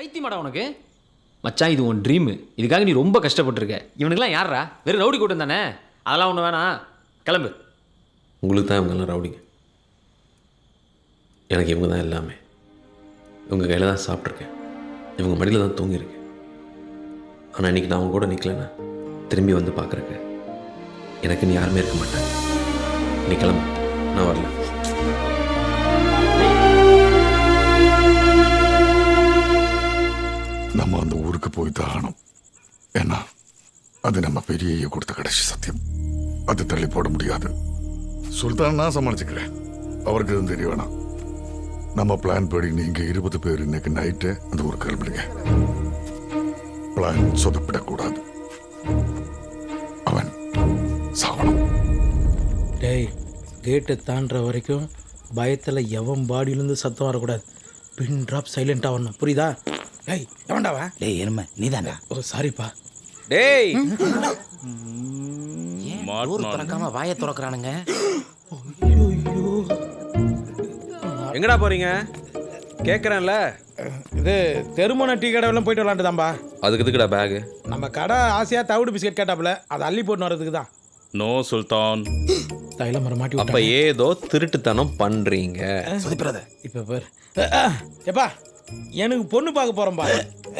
பைத்தியமாடா உனக்கு? மச்சான் இது உன் ட்ரீமு, இதுக்காக நீ ரொம்ப கஷ்டப்பட்டுருக்க. இவனுக்குலாம் யாரா? வெறும் ரவுடி கூட்டம் தானே, அதெல்லாம் ஒன்று வேணாம், கிளம்பு. உங்களுக்கு தான் இவங்கெல்லாம் ரவுடிங்க, எனக்கு இவங்க தான் எல்லாமே. இவங்க கையில் தான் சாப்பிட்ருக்கேன், இவங்க மடியில் தான் தூங்கியிருக்கேன். ஆனால் இன்றைக்கி நான் அவங்க கூட நிற்கலன்னா திரும்பி வந்து பார்க்குறக்கு எனக்குன்னு யாருமே இருக்க மாட்டாங்க. நீ கிளம்பு, நான் வரல. நம்ம அந்த ஊருக்கு போய் தான் ஆகணும். ஏன்னா அது நம்ம பெரிய கொடுத்த கடைசி சத்தியம். அது தள்ளி போட முடியாது. சுல்தான் நான் சமாளிச்சுக்கிறேன், அவருக்கு எதுவும் தெரிய வேணாம். நம்ம பிளான் படி நீங்க 20 பேர் இன்னைக்கு நைட்டு அந்த ஊருக்கு கிளம்பிடுங்க. பிளான் சொதப்பிடக்கூடாது. அவன் சாவணும். டேய், கேட்டை தாண்டுற வரைக்கும் பயத்தில் எவன் பாடியிலேருந்து சத்தம் வரக்கூடாது. பின் ட்ராப் சைலண்டாக வரணும், புரியுதா? டேய், எவன்டாவா? டேய் எருமை நீதான்டா. ஓ சாரிப்பா. டேய் ஊரு திறக்காம வாயை திறக்கிறானுங்க. எங்கடா போறீங்க? கேட்குறேன்ல. இது தெருமனை டீ கடையெல்லாம் போயிட்டு விளாண்டுதான்பா. அதுக்கு எதுக்குடா பேகு? நம்ம கடை ஆசையாக தவிடு பிஸ்கெட் கேட்டாப்புல, அதை அள்ளி போட்டு வரதுக்கு தான். நோ சுல்தான். தைல மரம் மாட்டி அப்போ விட்டாங்க. ஏதோ திருட்டுத்தனம் பண்ணுறீங்க. சொதிப்பிடாத. இப்போ பேர் எப்பா எனக்கு பொண்ணு பார்க்க போகிறோம்பா.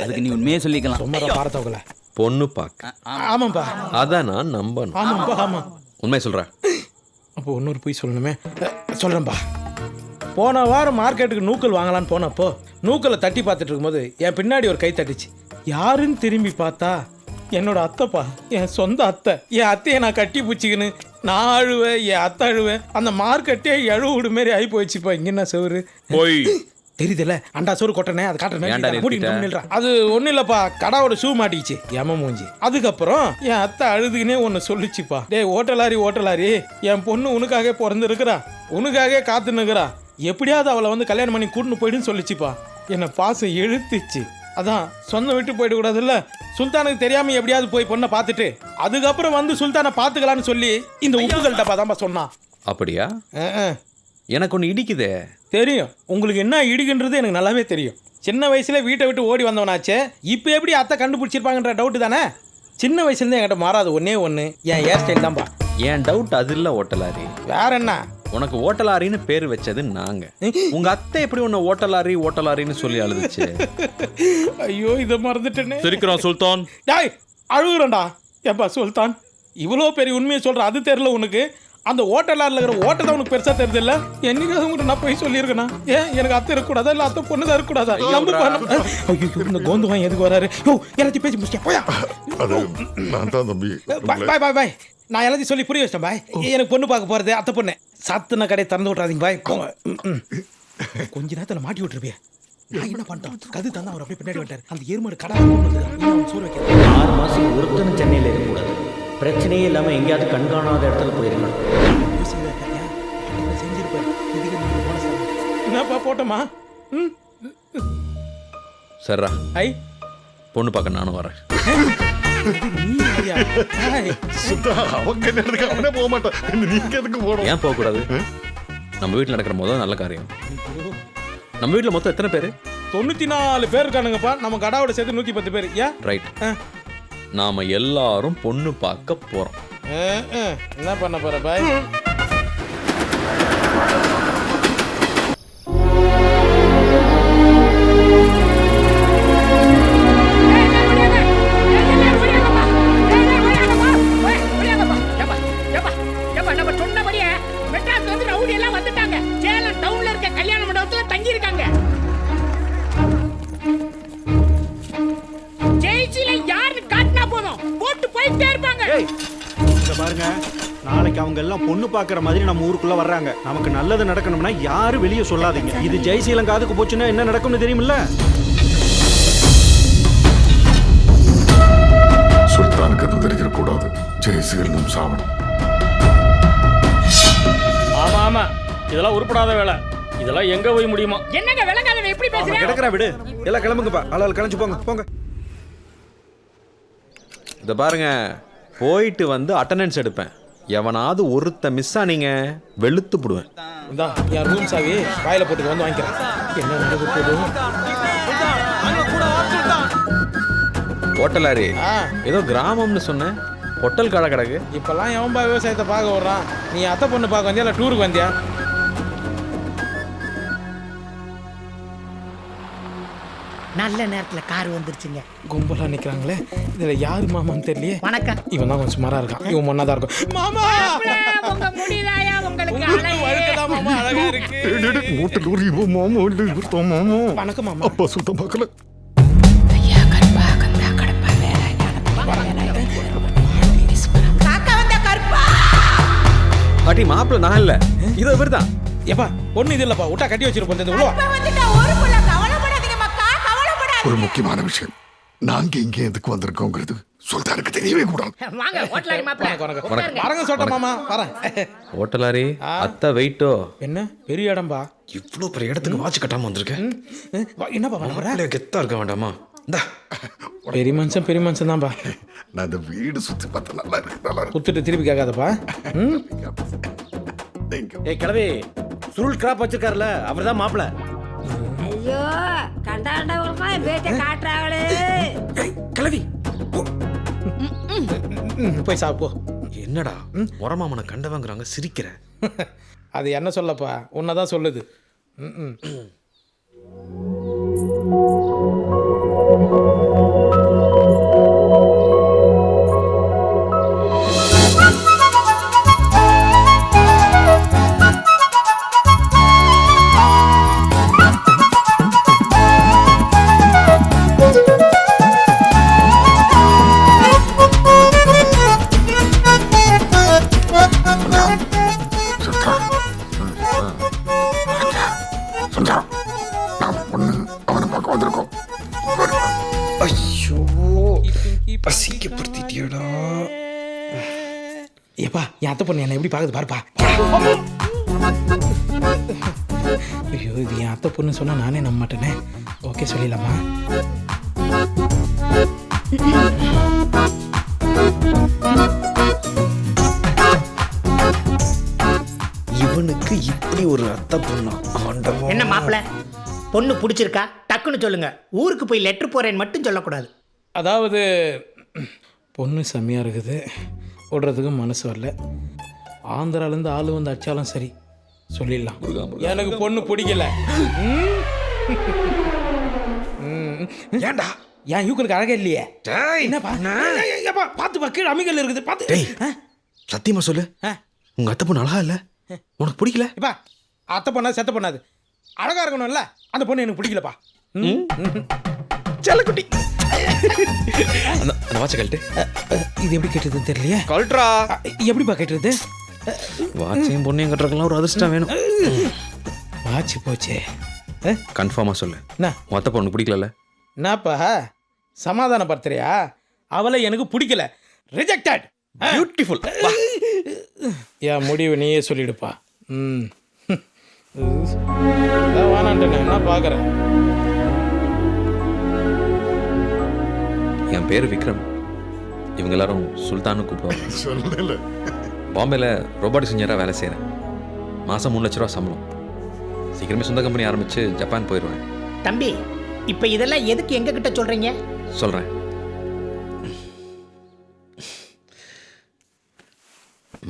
அதுக்கு நீ உண்மையே சொல்லிக்கலாம். சும்மா பாரத்தவங்கள பொண்ணு பார்க்க? ஆமாம்ப்பா. அதான் நான் நம்பணும். ஆமாம்ப்பா ஆமாம். உண்மை சொல்கிறேன். அப்போ இன்னொரு போய் சொல்லணுமே. சொல்கிறேன்ப்பா. போன வாரம் மார்க்கெட்டுக்கு நூக்கல் வாங்கலான்னு போனப்போ நூக்கலை தட்டி பார்த்துட்டு இருக்கும்போது என் பின்னாடி ஒரு கை தட்டிச்சு. யாருன்னு திரும்பி பார்த்தா என்னோட அத்தைப்பா, என் சொந்த அத்தை. என் அத்தையை நான் கட்டி பிடிச்சிக்கின்னு நான் அழுவேன், என் அத்தை அழுவேன். அந்த மார்க்கெட்டே எழுவுடு மாரி ஆகி போயிடுச்சுப்பா. இங்கே என்ன சோறு போய் தெரியுதுல்ல, அண்டா சோறு கொட்டனே அதை ஏன்டா காட்டுறேன். அது ஒன்றும் இல்லைப்பா, கடாவோட ஷூ மாட்டிச்சு எம மூஞ்சி. அதுக்கப்புறம் என் அத்தை அழுதுக்குன்னே ஒன்று சொல்லிச்சுப்பா. டேய் ஓட்டலாரி, என் பொண்ணு உனக்காக பிறந்திருக்கிறா, உனக்காக காத்துன்னுக்குறா, எப்படியாவது அவளை வந்து கல்யாணம் பண்ணி கூட்டின்னு போயிடுன்னு சொல்லிச்சுப்பா. என்னை பாசம் இழுத்துச்சு. அதான் சொந்தம் விட்டு போயிடக்கூடாதுல்ல. சுல்தானுக்கு தெரியாம எப்படியாவது போய் பொண்ணை பார்த்துட்டு அதுக்கப்புறம் வந்து சுல்தானை பார்த்துக்கலான்னு சொல்லி இந்த உப்புகள்கிட்ட தான்ப்பா சொன்னான். அப்படியா? எனக்கு ஒன்று இடிக்குதே. தெரியும் உங்களுக்கு என்ன இடிக்குன்றது எனக்கு நல்லாவே தெரியும். சின்ன வயசுல வீட்டை விட்டு ஓடி வந்தவனாச்சே, இப்போ எப்படி அத்தை கண்டுபிடிச்சிருப்பாங்கன்ற டவுட்டு தானே. சின்ன வயசுலேருந்து என்கிட்ட மாறாது ஒன்னே ஒன்று, என் ஹேர் ஸ்டைல் தான்ப்பா. என் டவுட் அது இல்லை ஓட்டலாரி. வேற என்ன? உனக்கு ஓட்டலாரின்னு பேர் வச்சது நாங்க. உங்க அத்தை எப்படி உன்னை ஓட்டலாரின்னு சொல்லி அழுதுச்சு? ஐயோ இதை மறந்துட்டேனே. சிரிக்கிறான் சுல்தான். டாய் அழுகுறேன்டா. ஏப்பா சுல்தான், இவ்வளோ பெரிய உண்மையை சொல்ற, அது தெரியல உனக்கு? அந்த ஓட்டலாரில் இருக்கிற ஓட்ட தான் உனக்கு பெருசா தெரியுது இல்ல? என்னைக்காவது உங்கள்கிட்ட நான் போய் சொல்லியிருக்கேனா? ஏன் எனக்கு அத்தை இருக்கக்கூடாதா இல்லை அத்தை பொண்ணு தான் இருக்கக்கூடாதா? இந்த கோந்து வாங்கி எதுக்கு வராரு? யோ எல்லாத்தையும் பேசி முடிச்சேன் போயா. அது நான் தான் தம்பி. பாய் பாய் பாய். நான் எல்லாத்தையும் சொல்லி புரிய வச்சிட்டேன் பாய். எனக்கு பொண்ணு பார்க்க போறது அத்தை பொண்ணு. சத்துன கடையை திறந்து விட்றாதீங்க பாய், போங்க. கொஞ்ச நேரத்தில் மாட்டி விட்டுருப்பியா? நான் என்ன பண்ணிட்டோம்? கது தந்தா அவர் அப்படியே பின்னாடி விட்டார். அந்த எருமாடு கடை சோறு வைக்கிறது. 6 மாதம் ஒருத்தனும் சென்னையில் இருக்கக்கூடாது. பிரச்சனையே இல்லாமல் எங்கேயாவது கண்காணாத இடத்துல போயிருக்கணும். செஞ்சிருப்பாரு. இதுக்கு நீங்க போன சார் என்னப்பா போட்டோமா? சர்ரா, ஐ பொண்ணு பார்க்க நானும் வரேன். அவங்க நேரத்துக்கு அவனே போக மாட்டான், நீங்க எதுக்கு போகணும்? ஏன் போகக்கூடாது? நம்ம வீட்டில் நடக்கிற முதல் நல்ல காரியம். நம்ம வீட்டில் மொத்தம் எத்தனை பேர்? 94 பேர் இருக்கானுங்கப்பா. நம்ம கடாவோட சேர்த்து 110 பேர். ஏன்? ரைட். நாம எல்லாரும் பொண்ணு பார்க்க போறோம். என்ன பண்ண போற பாய்? பாருங்க, நாளைக்கு அவங்க எல்லாம் பொண்ணு பார்க்குற மாதிரி நம்ம ஊருக்குள்ள வர்றாங்க. நமக்கு நல்லது நடக்கணும்னா யாரும் வெளியே சொல்லாதீங்க. இது ஜெய்சீலம் காதுக்கு போச்சுன்னா என்ன நடக்கும்னு தெரியுமில்ல? சுல்தானுக்கு எதுவும் தெரிஞ்சிடக்கூடாது. ஜெய்சீலம் சாவணும். ஆமா ஆமா, இதெல்லாம் உருப்படாத வேலை. இதெல்லாம் எங்க போய் முடியுமா? என்னங்க விளங்காதவன் எப்படி பேசுறீங்க? கிடக்குறா விடு. எல்லாம் கிளம்புங்கப்பா, ஆளால் கிளம்பி போங்க போங்க. இத பாருங்க, போயிட்டு வந்து அட்டெண்டன்ஸ் எடுப்பேன். எவனாவது ஒருத்த மிஸ் ஆனீங்க வெளுத்து போடுவேன். இந்தா என் ரூம் சாவி வாயில போட்டு வந்து வாங்கிக்கிறேன். என்ன நடக்குது? ஓட்டலாரி ஆ ஏதோ கிராமம்னு சொன்னேன் ஹோட்டல் கடை கிடக்கு. இப்பெல்லாம் எவன்பா விவசாயத்தை பார்க்க வர்றான்? நீ அத்தை பொண்ணு பார்க்க வந்தியா இல்லை டூருக்கு வந்தியா? நல்ல நேரத்துல கார் வந்துருச்சுங்க. கும்பலா நிக்கிறாங்களே, இதுல யாரு மாமான்னு தெரியலையே. வணக்கம். இவன் தான் கொஞ்சம் சுமாரா இருக்கான், இவன் ஒன்னா தான் இருக்கும். மாமா உங்க முடிதாயா உங்களுக்கு வழுக்கதான் மாமா அழகா இருக்கு. வணக்கம் மாமா. அப்பா சுத்தம் பார்க்கல. ஐயா கருப்பா கந்தா கடப்பா காக்கா வந்தா கருப்பா. பாட்டி மாப்பிள்ள நான் இல்லை, இதோ இவர் தான். ஏப்பா பொண்ணு இது இல்லப்பா, விட்டா கட்டி வச்சிருப்போம். இந்த உள்ள வா. வந்துட்டா ஊருக்குள்ள கவலைப்படாதீங்க மக்கா, கவலைப்படாதீங்க. ஒரு முக்கியமான விஷயம், நாங்க இங்கே எதுக்கு வந்திருக்கோங்கிறது சுல்தானுக்கு தெரியவே கூடாது. வாங்க ஹோட்டலாரி மாப்பிள்ளை. வணக்கம். வரங்க சொல்லிட்டேன் மாமா, வரேன். ஓட்டலாரி அத்தை வெயிட்டோ. என்ன பெரிய இடம்பா? இவ்வளோ பெரிய இடத்துக்கு வாட்ச் கட்டாமல் வந்திருக்கேன். என்னப்பா பண்ண போற? கெத்தா இருக்க வேண்டாமா? இந்தா பெரிய மனுஷன் தான்பா. நான் இந்த வீடு சுத்தி பார்த்தா நல்லா இருக்கு, நல்லா இருக்கு. குத்துட்டு திருப்பி கேட்காதப்பா. Thank you. ஏய் கிளவி, சுருள் கிராப் வச்சிருக்காருல, அவர் தான் மாப்பிள்ள. ஐயோ கண்டாண்டவங்களுக்கும் பேட்டை காட்டுறாங்களே. கிளவி போய் சாப்போ. என்னடா முறமாமனை கண்டவங்கிறாங்க, சிரிக்கிற. அது என்ன சொல்லப்பா, உன்னதான் சொல்லுது. சுல்தான், நான் பொண்ணு அவனை பார்க்க வந்திருக்கோம். ஐயோ பசிக்கப்படுத்திட்டியடா. ஏப்பா என் அத்தை பொண்ணு என்ன எப்படி பார்க்குது பாருப்பா. ஐயோ இது என் அத்தை பொண்ணு சொன்னா நானே நம்ப மாட்டேனே. ஓகே சொல்லிடலாமா? இவனுக்கு இப்படி ஒரு அத்தை பொண்ணா? ஆண்டவா. என்ன மாப்பிள்ளை, பொண்ணு பிடிச்சிருக்கா டக்குன்னு சொல்லுங்க. ஊருக்கு போய் லெட்டர் போறேன்னு மட்டும் சொல்லக்கூடாது. அதாவது பொண்ணு செம்மையாக இருக்குது, விடுறதுக்கு மனசு வரல. ஆந்திராலேருந்து ஆளு வந்து அடிச்சாலும் சரி சொல்லிடலாம். எனக்கு பொண்ணு பிடிக்கல. ஏன்டா ஏன் யூக்கனுக்கு அழகே இல்லையே? என்னப்பா பார்த்துப்பா, கீழே அமிகள் இருக்குது பார்த்து. சத்தியமா சொல்லு, உங்க அத்தை பொண்ணு அழகா இல்ல? உனக்கு பிடிக்கல? இப்பா அத்தை பொண்ணாது செத்த பொண்ணாது அழகா இருக்கணும்ல, அந்த பொண்ணு எனக்கு பிடிக்கலப்பா. செல்லக்குட்டி அந்த வாட்சை கழட்டு. இது எப்படி கேட்டதுன்னு தெரியலையே. கல்ட்ரா எப்படிப்பா கேட்டுறது? வாட்சையும் பொண்ணையும் கட்டுறதுக்கெல்லாம் ஒரு அதிர்ஷ்டம் வேணும். வாட்சி போச்சே. கன்ஃபார்மா சொல்லு, என்ன உன் அத்தை பொண்ணு பிடிக்கல? என்னப்பா சமாதானப்படுத்துறியா? அவளை எனக்கு பிடிக்கல, ரிஜெக்டட். பியூட்டிஃபுல். என் முடிவு நீயே சொல்லிடுப்பா. வேணான்ட்டு என்ன பார்க்குறேன். என் பேர் விக்ரம், இவங்க எல்லாரும் சுல்தான்னு கூப்பிடுவாங்க. சொல்லல. பாம்பேல ரோபோட்டிக்ஸ் இன்ஜினியராக வேலை செய்கிறேன். மாதம் 3 லட்ச ரூபா சம்பளம். சீக்கிரமே சொந்த கம்பெனி ஆரம்பித்து ஜப்பான் போயிடுவேன். தம்பி இப்போ இதெல்லாம் எதுக்கு எங்க கிட்ட சொல்றீங்க? சொல்கிறேன்.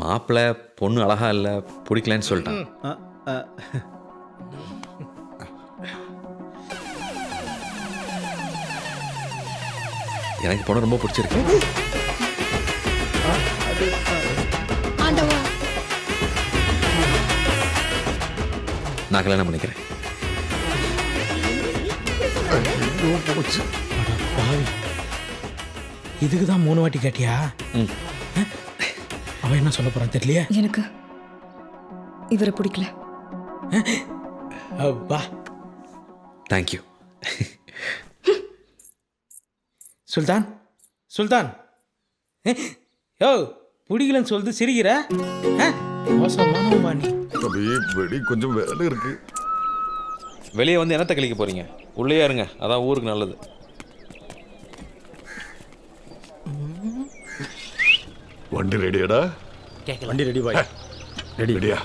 மாப்பிள்ளை பொண்ணு அழகா இல்லை, பிடிக்கலன்னு சொல்லிட்டான். எனக்கு பொண்ணு ரொம்ப பிடிச்சிருக்கு. நான் கல்யாணம் பண்ணிக்கிறேன். இதுக்கு தான் 3 வாட்டி கேட்டியா? அவன் என்ன சொல்ல போறான் தெரியலையே. எனக்கு இவரை பிடிக்கல. அப்பா தேங்க்யூ. சுல்தான் சுல்தான், யோ பிடிக்கலன்னு சொல்லிட்டு சிரிக்கிற. மோசமான பாணி. தம்பி வெடி கொஞ்சம் வேலை இருக்கு. வெளியே வந்து என்னத்தை கழிக்க போறீங்க? உள்ளேயே இருங்க, அதான் ஊருக்கு நல்லது. வண்டி ரெடியாடா? வண்டி ரெடி பாய். ரெடியா?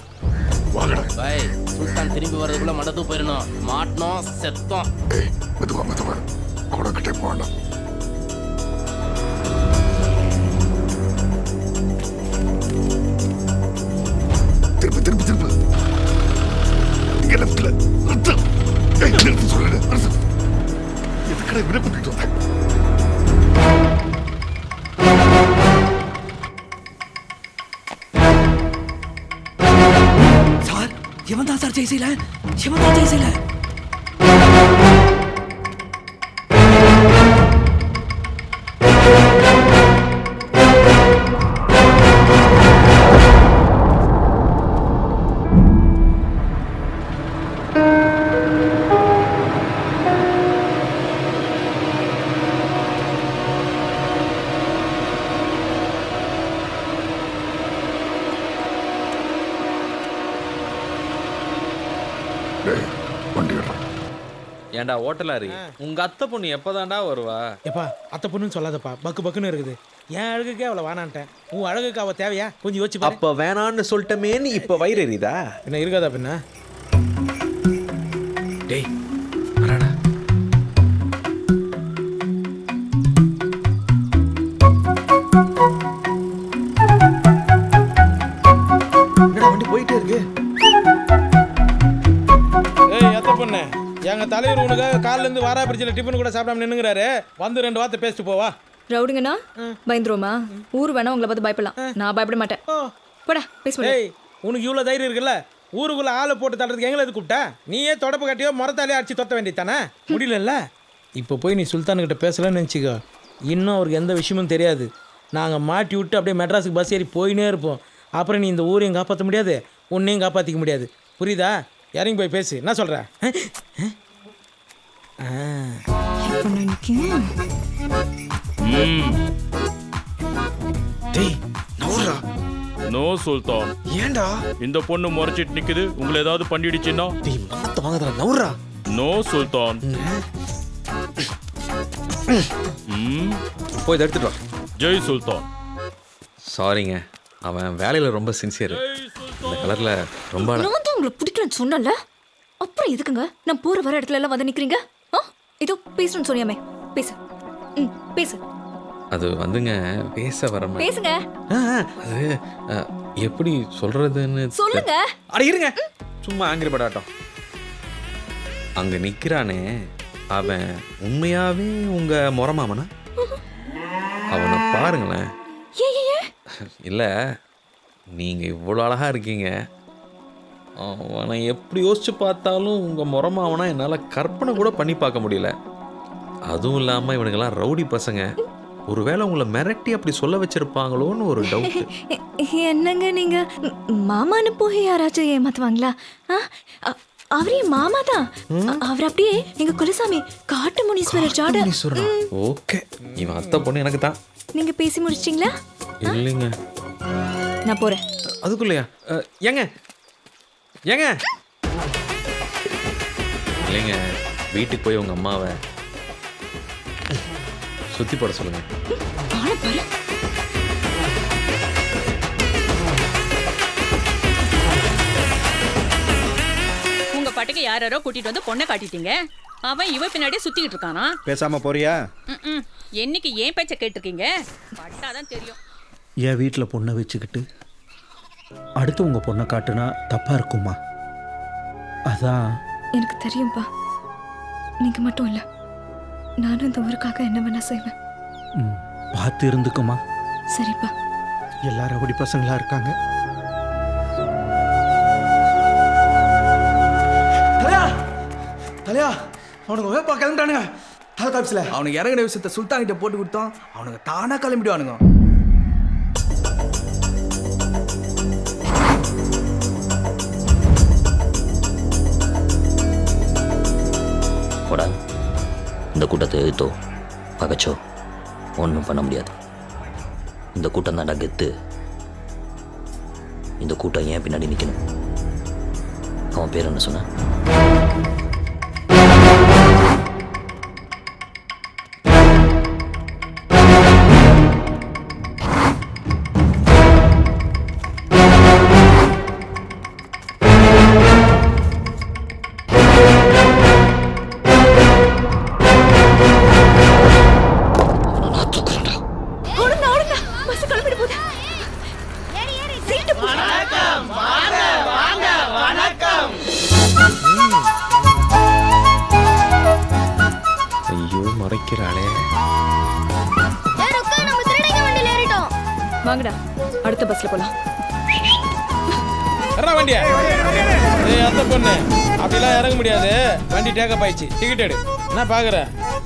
வாங்கடா. பாய் சுல்தான் திரும்பி வரதுக்குள்ள மடத்து போயிடணும். மாட்டணும் செத்தோம். ஏய் மெதுவா மெதுவா, கூட கிட்டே போகலாம். எதுக்கடா இவனை கூட்டிட்டு வந்தேன்? சார் இவன் தான் சார் ஜெய்சீல இவன் தான் ஜெய்சீல டேய், வண்டி விடுறான். ஏன்டா ஓட்டலாரி உங்க அத்தை பொண்ணு எப்பதான்டா வருவா? எப்பா அத்தை பொண்ணுன்னு சொல்லாதப்பா, பக்கு பக்குன்னு இருக்குது. என் அழகுக்கே அவளை வேணான்ட்டேன். உன் அழகுக்கு அவள் தேவையா? கொஞ்சம் யோசிச்சு பாரு. அப்ப வேணான்னு சொல்லிட்டமேன்னு இப்ப வயிறு எரியுதா? என்ன இருக்காதா பின்ன? டேய் வராடா. என்னடா வண்டி போயிட்டே இருக்கு. ஏய் அத்தை பொண்ணு, எங்க தலைவர் உனக்காக காலைல இருந்து வாரா பிரிட்ஜில் டிஃபன் கூட சாப்பிடாம நின்னுங்கிறாரு. வந்து 2 வார்த்தை பேசிட்டு போவா. ரவுடிங்கண்ணா பயந்துருவோமா? ஊர் வேணா உங்களை பார்த்து பயப்படலாம், நான் பயப்பட மாட்டேன். போடா பேச முடியும். ஏய் உனக்கு இவ்வளோ தைரியம் இருக்குல்ல, ஊருக்குள்ள ஆளை போட்டு தள்ளுறதுக்கு எங்களை எது கூப்பிட்டா? நீயே தொடப்பு கட்டியோ முறத்தாலே அடிச்சு தொத்த வேண்டியதானே? முடியலல்ல. இப்போ போய் நீ சுல்தானுக்கிட்ட பேசலன்னு நினச்சிக்கோ, இன்னும் அவருக்கு எந்த விஷயமும் தெரியாது. நாங்கள் மாட்டி விட்டு அப்படியே மெட்ராஸுக்கு பஸ் ஏறி போயினே இருப்போம். அப்புறம் நீ இந்த ஊரையும் காப்பாற்ற முடியாது, உன்னையும் காப்பாற்றிக்க முடியாது. புரியுதா? இறங்கி போய் பேசு. என்ன சொல்கிற? டேய் நவுறா. நோ சுல்தான், ஏன்டா? இந்த பொண்ணு முறைச்சிட்டு நிக்குது, உங்களை ஏதாவது பண்ணிடுச்சுன்னா? டேய் மாத்த வாங்கடா நவுறா. நோ சுல்தான். போய் இதை எடுத்துட்டு வா. ஜெய் சுல்தான். சாரிங்க, அவன் வேலையில் ரொம்ப சின்சியர். இந்த கலரில் ரொம்ப நான் தான் உங்களை பிடிக்கலன்னு சொன்னல, அப்புறம் எதுக்குங்க நான் போற வர இடத்துல எல்லாம் வந்து நிக்கிறீங்க? இதோ பேசணும்னு சொன்னியாமே, பேசு. பேசு. அது வந்துங்க பேச வர பேசுங்க. அது எப்படி சொல்றதுன்னு சொல்லுங்க. அட இருங்க, சும்மா ஆங்கிரி படாட்டம். அங்க நிக்கிறானே அவன் உண்மையாவே உங்க மொரமாமனா? அவனை பாருங்களேன். இல்ல நீங்க இவ்வளோ அழகா இருக்கீங்க, அவனை எப்படி யோசிச்சு பார்த்தாலும் உங்க மொரமாவனா என்னால் கற்பனை கூட பண்ணி பார்க்க முடியல. அதுவும் இல்லாமல் இவனுங்கெல்லாம் ரவுடி பசங்க. ஒருவேளை உங்களை மிரட்டி அப்படி சொல்ல வச்சிருப்பாங்களோன்னு ஒரு டவுட். என்னங்க நீங்க மாமான்னு போய் யாராச்சும் ஏமாத்துவாங்களா? அவரே மாமா தான். அவர் அப்படியே எங்க குலசாமி காட்டு முனீஸ்வரர் ஜாட. ஓகே, இவன் அத்தை பொண்ணு எனக்கு தான். நீங்க பேசி முடிச்சிட்டீங்களா? இல்லைங்க, நான் போறேன். அதுக்குள்ளையா? ஏங்க ஏங்க இல்லைங்க, வீட்டுக்கு போய் உங்க அம்மாவை சுத்தி போட சொல்லுங்க. உங்க பாட்டுக்கு யாரோ கூட்டிட்டு வந்து பொண்ணை காட்டிட்டீங்க, அவன் இவ பின்னாடியே சுத்திக்கிட்டு இருக்கானா? பேசாம போறியா? என்னைக்கு ஏன் பேச்ச கேட்டிருக்கீங்க? பட்டாதான் தெரியும். என் வீட்டில் பொண்ணை வச்சுக்கிட்டு அடுத்து உங்க பொண்ணை காட்டுனா தப்பா இருக்குமா? அதான். எனக்கு தெரியும்பா, நீங்க மட்டும் இல்ல, நானும் இந்த ஊருக்காக என்ன வேணா செய்வேன். பார்த்து இருந்துக்குமா? சரிப்பா. எல்லாரும் அப்படி பசங்களா இருக்காங்க. தலையா அவனுக்கு வேப்பா கிளம்பிட்டானுங்க. தாலுகா ஆஃபீஸில் அவனுக்கு இறங்கின விஷயத்த சுல்தான்கிட்ட போட்டு கொடுத்தோம், அவனுக்கு தானா கிளம்பிடுவானுங்க. போடா, இந்த கூட்டத்தை எழுத்தோ பகச்சோ ஒன்றும் பண்ண முடியாது. இந்த கூட்டம் தான்டா கெத்து. இந்த கூட்டம் ஏன் பின்னாடி நிற்கணும்? அவன் பேர் என்ன சொன்ன? வணக்கம். ஐயோ மறைக்கிறாளே. வாங்கடா அடுத்த பஸ்ல போலாம். வண்டியா அந்த பொண்ணு அப்படிலாம் இறங்க முடியாது. வண்டி டேக்கப் ஆயிடுச்சு. டிக்கெட் எடு. என்ன பாக்குற?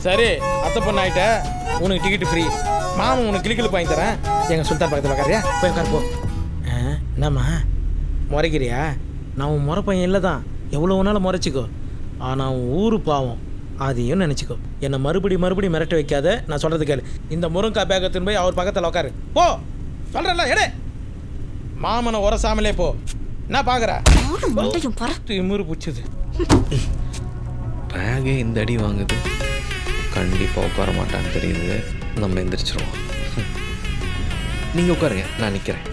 சரி அத்தை பொண்ணு ஆயிட்ட, உனக்கு டிக்கெட் ஃப்ரீ. மாமன் உனக்கு கிளிக்கிழப்பு வாங்கி தரேன். எங்கள் சுல்தான் பக்கத்தில் உட்காரியா? போய் உட்காரு போ. என்னம்மா முறைக்கிறியா? நான் உன் முறை பையன் இல்லை தான், எவ்வளோ வேணாலும் முறைச்சிக்கோ. ஆனால் உன் ஊரு பாவம், அதையும் நினச்சிக்கோ. என்னை மறுபடி மிரட்ட வைக்காத. நான் சொல்கிறது கேளு. இந்த முருங்கா பேக்கத்துன்னு போய் அவர் பக்கத்தில் உட்காரு. போ சொல்கிறல்ல, எடு. மாமனை உரசாமலே போ. என்ன பார்க்குற? திமிரு பிடிச்சது. பேகே இந்த அடி வாங்குது. கண்டிப்பாக உட்கார மாட்டான்னு தெரியுது. நம்ம எந்திரிச்சிருவோம். நீங்கள் உட்காருங்க, நான் நிற்கிறேன்.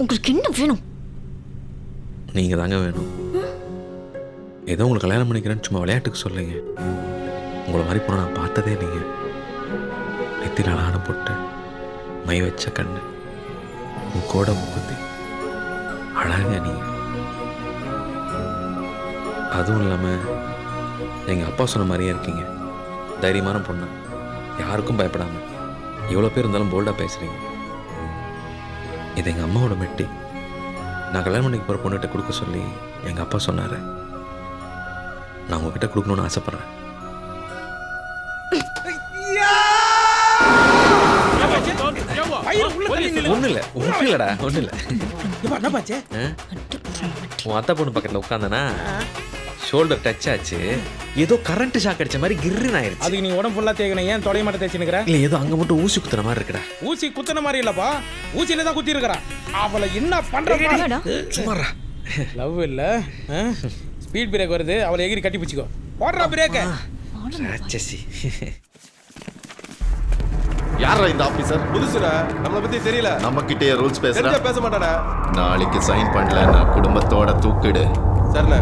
உங்களுக்கு என்ன வேணும்? நீங்கள் தாங்க வேணும். ஏதோ உங்களுக்கு கல்யாணம் பண்ணிக்கிறேன்னு சும்மா விளையாட்டுக்கு சொல்லுங்க. உங்களை மாதிரி போனால் நான் பார்த்ததே இல்லைங்க. நெத்தியில் அழகான போட்டு மை வச்ச கண்ணு, உன் கூட முகுத்தி அழகாங்க நீங்கள். அதுவும் இல்லாமல் எங்கள் அப்பா சொன்ன மாதிரியே இருக்கீங்க. தைரியமான பொண்ணு, யாருக்கும் பயப்படாமல் எவ்வளோ பேர் இருந்தாலும் போல்டாக பேசுகிறீங்க. இது எங்கள் அம்மாவோட மெட்டி. நான் கல்யாணம் பண்ணிக்கு போகிற பொண்ணுகிட்ட கொடுக்க சொல்லி எங்கள் அப்பா சொன்னார். நான் உங்ககிட்ட கொடுக்கணுன்னு ஆசைப்பட்றேன். ஒன்றும் இல்லைடா, ஒன்றும் இல்லை. உன் அத்தை பொண்ணு பக்கத்தில் உட்காந்தனா ஷோல்டர் டச் ஆச்சு. ஏதோ கரண்ட் ஷாக் அடிச்ச மாதிரி கிர்ன்னு ஆயிடுச்சு. அதுக்கு நீ உடம்பு ஃபுல்லாக தேய்க்கணும். ஏன் தொடைய மட்டும் தேய்ச்சினுக்கிற? இல்லை, ஏதோ அங்கே மட்டும் ஊசி குத்துற மாதிரி இருக்குடா. ஊசி குத்துன மாதிரி இல்லப்பா, ஊசியில தான் குத்தி இருக்கிறா. அவளை என்ன பண்ற? சும்மாரா. லவ் இல்ல, ஸ்பீட் பிரேக் வருது. அவளை எகிரி கட்டி பிடிச்சிக்கோ. போடுறா பிரேக்க. ராட்சசி. யாரா இந்த ஆபீசர்? புதுசுடா, நம்மளை பற்றி தெரியல. நம்ம கிட்டே ரூல்ஸ் பேசுறா. பேச மாட்டாடா. நாளைக்கு சைன் பண்ணல குடும்பத்தோட தூக்கிடு. சரிண்ணே.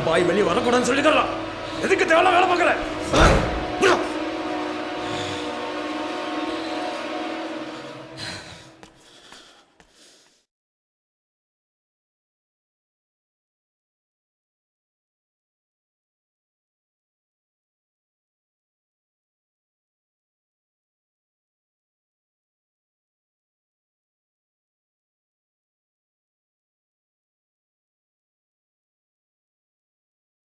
பாய் வெளியே வரக்கூடாதுன்னு சொல்லிக்கலாம். எதுக்கு தேவையில்லாம் வேலை பார்க்கல?